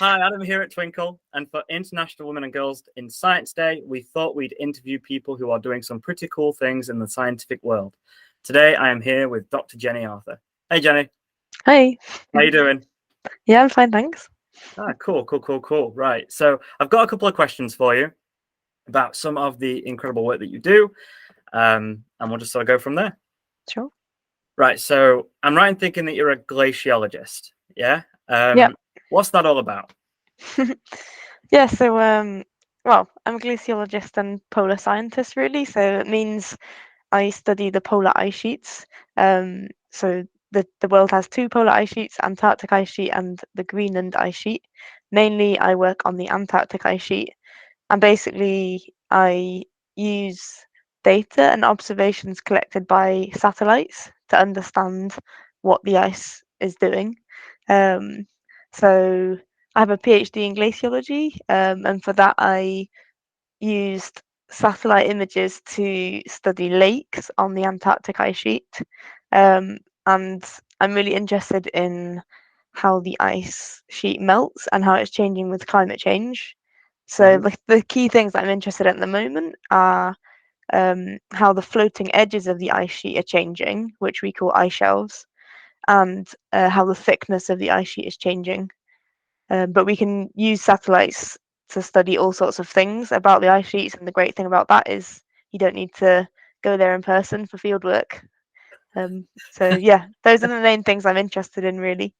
Hi, Adam here at Twinkle, and for International Women and Girls in Science Day, we thought we'd interview people who are doing some pretty cool things in the scientific world. Today, I am here with Dr. Jenny Arthur. Hey, Jenny. Hi. How you doing? Yeah, I'm fine, thanks. Cool. Right, so I've got a couple of questions for you about some of the incredible work that you do, and we'll just sort of go from there. Sure. Right, so I'm right in thinking that you're a glaciologist, yeah? Yeah. What's that all about? Yeah, so well, I'm a glaciologist and polar scientist really, so it means I study the polar ice sheets. So the world has two polar ice sheets, Antarctic ice sheet and the Greenland ice sheet. Mainly I work on the Antarctic ice sheet, and basically I use data and observations collected by satellites to understand what the ice is doing. So I have a PhD in glaciology, and for that I used satellite images to study lakes on the Antarctic ice sheet. And I'm really interested in how the ice sheet melts and how it's changing with climate change. So the key things that I'm interested in at the moment are how the floating edges of the ice sheet are changing, which we call ice shelves, and how the thickness of the ice sheet is changing. But we can use satellites to study all sorts of things about the ice sheets, and the great thing about that is you don't need to go there in person for field work. So yeah, those are the main things I'm interested in, really.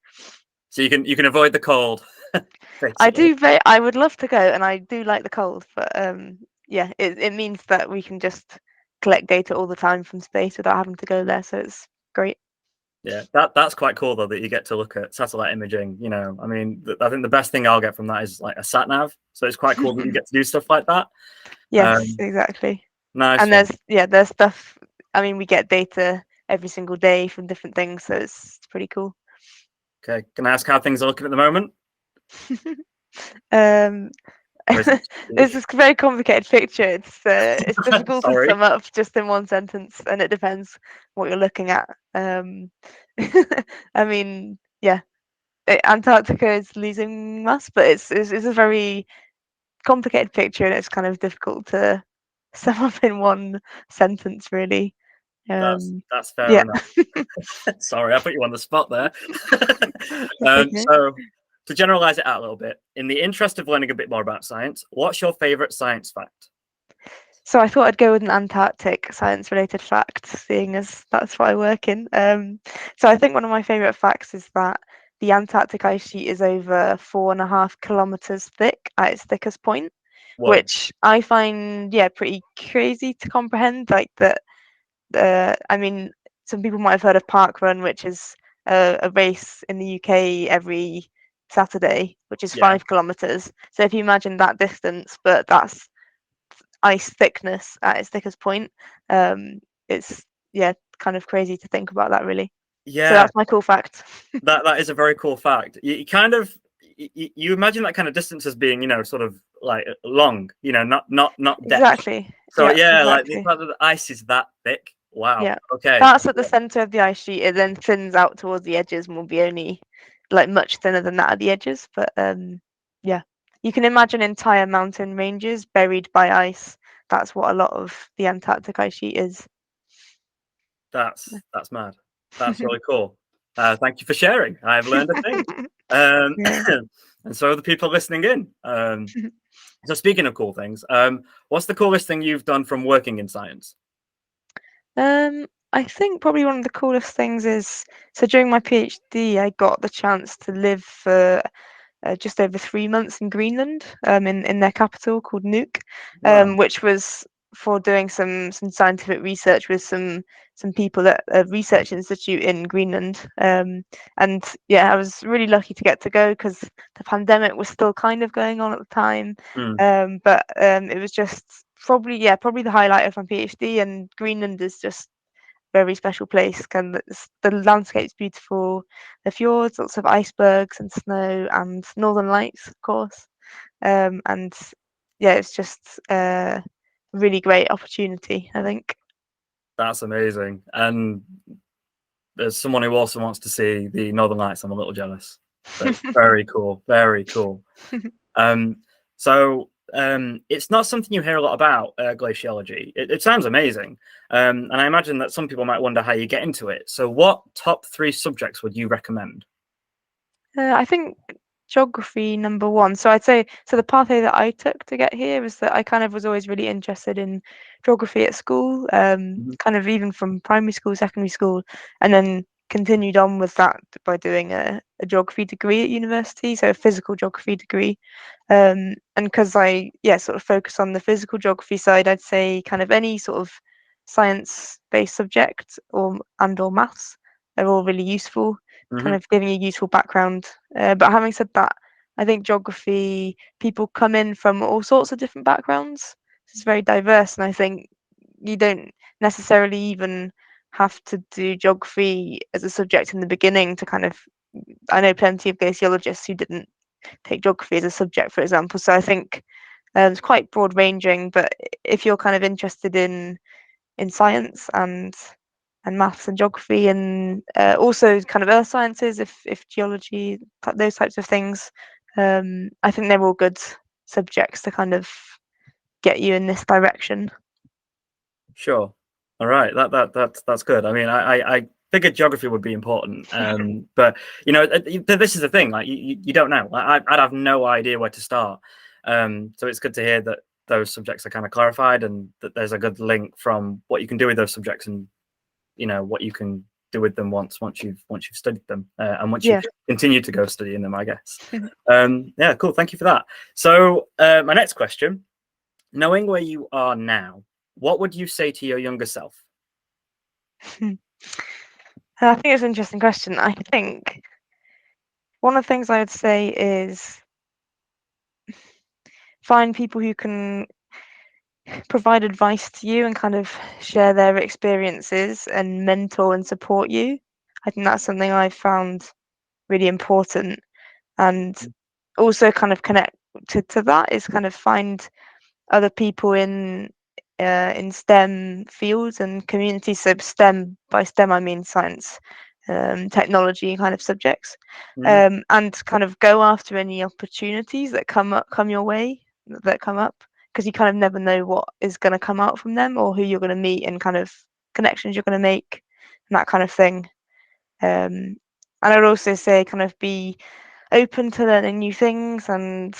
So you can avoid the cold. I would love to go, and I do like the cold, but yeah, it means that we can just collect data all the time from space without having to go there, so it's great. Yeah, that's quite cool though, that you get to look at satellite imaging. I mean, I think the best thing I'll get from that is like a sat nav. So it's quite cool that you get to do stuff like that. Yes, exactly. Nice And one. there's stuff. I mean, we get data every single day from different things, so it's pretty cool. Okay, can I ask how things are looking at the moment? um, It's a very complicated picture. It's difficult to Sorry. sum up just in one sentence, and it depends what you're looking at. I mean, yeah, Antarctica is losing mass, but it's a very complicated picture, and it's kind of difficult to sum up in one sentence, really. That's fair Yeah. enough. Sorry, I put you on the spot there. Okay. So to generalize it out a little bit, in the interest of learning a bit more about science, what's your favorite science fact? So I thought I'd go with an Antarctic science-related fact, seeing as that's what I work in. So I think one of my favourite facts is that the Antarctic ice sheet is over 4.5 kilometers thick at its thickest point, Whoa. which I find, yeah, pretty crazy to comprehend. Like that, I mean, some people might have heard of Park Run, which is a race in the UK every Saturday, which is Yeah. 5 kilometers. So if you imagine that distance, but that's ice thickness at its thickest point. It's kind of crazy to think about that, really. So Yeah, that's my cool fact. that is a very cool fact. You kind of you imagine that kind of distance as being, sort of like long, not depth. Exactly. So Yeah, yeah, like the exactly. fact that the ice is that thick. Wow. Yeah. Okay. That's at the center of the ice sheet. It then thins out towards the edges and will be only like much thinner than that at the edges. But yeah. You can imagine entire mountain ranges buried by ice. That's what a lot of the Antarctic ice sheet is. That's mad. That's really cool. Thank you for sharing. I've learned a thing. Um, Yeah. and so are the people listening in. So speaking of cool things, what's the coolest thing you've done from working in science? I think probably one of the coolest things is, so during my PhD, I got the chance to live for just over 3 months in Greenland, in their capital called Nuuk, Wow. which was for doing some scientific research with some people at a research institute in Greenland. And yeah, I was really lucky to get to go because the pandemic was still kind of going on at the time. But it was just probably the highlight of my PhD, and Greenland is just a very special place. And the landscape's beautiful, the fjords, lots of icebergs and snow, and northern lights, of course. And yeah, it's just a really great opportunity, I think. That's amazing. And as someone who also wants to see the Northern Lights, I'm a little jealous. That's very cool. Very cool. So it's not something you hear a lot about, glaciology. It sounds amazing. And I imagine that some people might wonder how you get into it. So what top 3 subjects would you recommend? I think geography number one. So I'd say the pathway that I took to get here was that I kind of was always really interested in geography at school, kind of even from primary school, secondary school, and then continued on with that by doing a geography degree at university, so a physical geography degree. And because I sort of focus on the physical geography side, I'd say kind of any sort of science-based subject or maths, they're all really useful, kind of giving a useful background. But having said that, I think geography, people come in from all sorts of different backgrounds. It's very diverse, and I think you don't necessarily even have to do geography as a subject in the beginning to kind of. I know plenty of glaciologists who didn't take geography as a subject, for example. So I think it's quite broad ranging. But if you're kind of interested in science and maths and geography, and also kind of earth sciences, if geology, those types of things, I think they're all good subjects to kind of get you in this direction. Sure. All right. That's good. I mean, I figured geography would be important, but you know, this is the thing. Like, you don't know. I'd have no idea where to start. So it's good to hear that those subjects are kind of clarified, and that there's a good link from what you can do with those subjects, and you know what you can do with them once you've studied them, and once you continue to go studying them, I guess. Yeah, cool. Thank you for that. So my next question: knowing where you are now, what would you say to your younger self? I think it's an interesting question. I think one of the things I would say is find people who can provide advice to you and kind of share their experiences and mentor and support you. I think that's something I've found really important. And also kind of connect to that is kind of find other people in STEM fields and communities. So STEM, by STEM I mean science, technology kind of subjects, and kind of go after any opportunities that come your way, that come up, because you kind of never know what is going to come out from them, or who you're going to meet, and kind of connections you're going to make, and that kind of thing. And I would also say kind of be open to learning new things and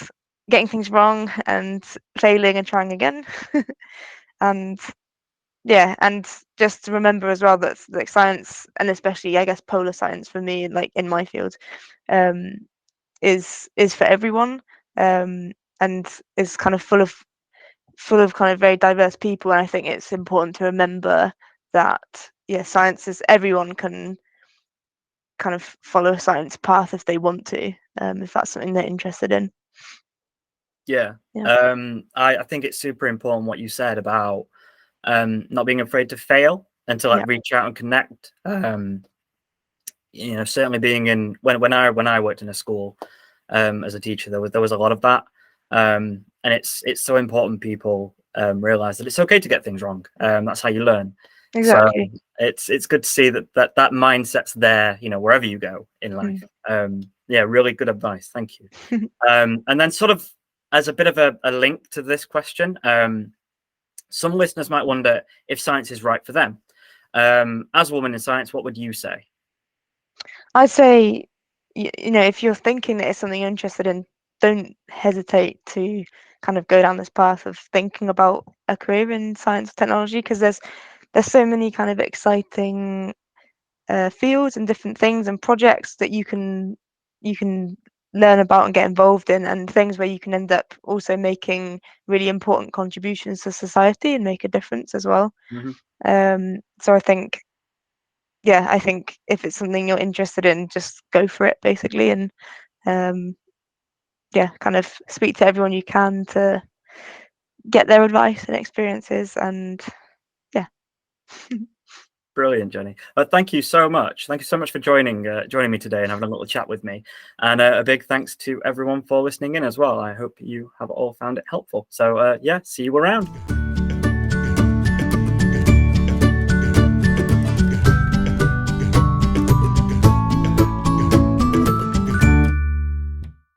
getting things wrong and failing and trying again. And and just to remember as well that like science, and especially I guess polar science for me, like in my field, is for everyone, and is kind of full of kind of very diverse people. And I think it's important to remember that science is, everyone can kind of follow a science path if they want to, if that's something they're interested in. I think it's super important what you said about not being afraid to fail and to like reach out and connect. You know, certainly being in when I worked in a school as a teacher, there was a lot of that, and it's so important people realize that it's okay to get things wrong. That's how you learn. Exactly. So it's good to see that mindset's there, you know, wherever you go in life. Yeah, really good advice. Thank you. And then sort of as a bit of a link to this question, some listeners might wonder if science is right for them. As a woman in science, what would you say? I'd say, you know, if you're thinking that it's something you're interested in, don't hesitate to kind of go down this path of thinking about a career in science and technology, because there's so many kind of exciting fields and different things and projects that you can learn about and get involved in, and things where you can end up also making really important contributions to society and make a difference as well. So I think if it's something you're interested in, just go for it basically, and kind of speak to everyone you can to get their advice and experiences, and Brilliant, Jenny. Thank you so much. Thank you so much for joining me today and having a little chat with me. And a big thanks to everyone for listening in as well. I hope you have all found it helpful. So see you around.